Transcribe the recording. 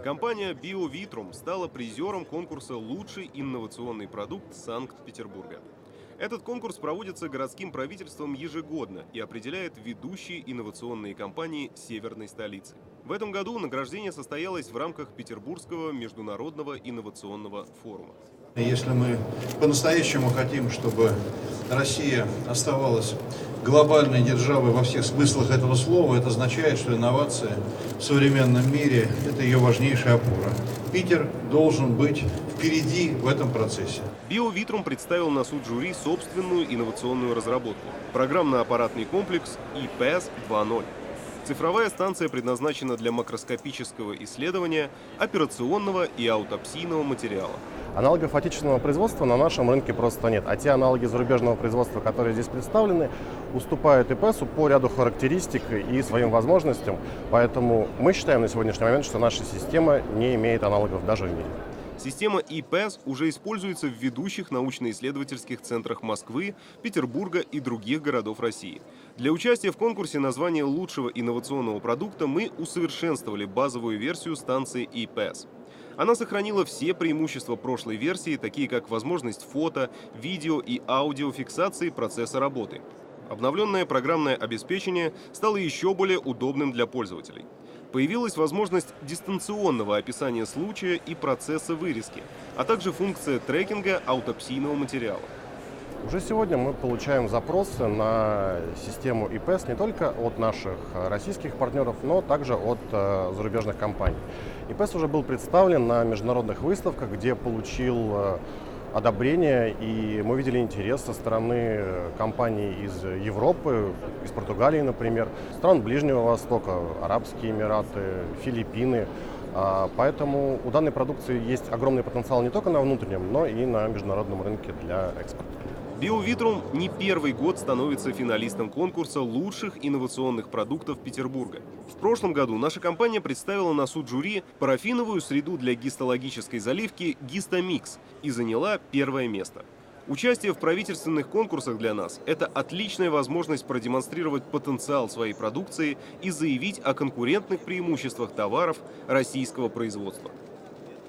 Компания BioVitrum стала призером конкурса «Лучший инновационный продукт Санкт-Петербурга». Этот конкурс проводится городским правительством ежегодно и определяет ведущие инновационные компании северной столицы. В этом году награждение состоялось в рамках Петербургского международного инновационного форума. Если мы по-настоящему хотим, чтобы Россия оставалась глобальной державой во всех смыслах этого слова, это означает, что инновация в современном мире – это ее важнейшая опора. Питер должен быть впереди в этом процессе. BioVitrum представил на суд жюри собственную инновационную разработку – программно-аппаратный комплекс IPAS 2.0. Цифровая станция предназначена для макроскопического исследования операционного и аутопсийного материала. Аналогов отечественного производства на нашем рынке просто нет. А те аналоги зарубежного производства, которые здесь представлены, уступают ИПСу по ряду характеристик и своим возможностям. Поэтому мы считаем на сегодняшний момент, что наша система не имеет аналогов даже в мире. Система IPAS уже используется в ведущих научно-исследовательских центрах Москвы, Петербурга и других городов России. Для участия в конкурсе на звание лучшего инновационного продукта мы усовершенствовали базовую версию станции IPAS. Она сохранила все преимущества прошлой версии, такие как возможность фото, видео и аудиофиксации процесса работы. Обновленное программное обеспечение стало еще более удобным для пользователей. Появилась возможность дистанционного описания случая и процесса вырезки, а также функция трекинга аутопсийного материала. Уже сегодня мы получаем запросы на систему IPAS не только от наших российских партнеров, но также от зарубежных компаний. IPAS уже был представлен на международных выставках, где получил одобрение, и мы видели интерес со стороны компаний из Европы, из Португалии, например, стран Ближнего Востока, Арабские Эмираты, Филиппины. Поэтому у данной продукции есть огромный потенциал не только на внутреннем, но и на международном рынке для экспорта. BioVitrum не первый год становится финалистом конкурса лучших инновационных продуктов Петербурга. В прошлом году наша компания представила на суд жюри парафиновую среду для гистологической заливки Гистомикс и заняла первое место. Участие в правительственных конкурсах для нас – это отличная возможность продемонстрировать потенциал своей продукции и заявить о конкурентных преимуществах товаров российского производства.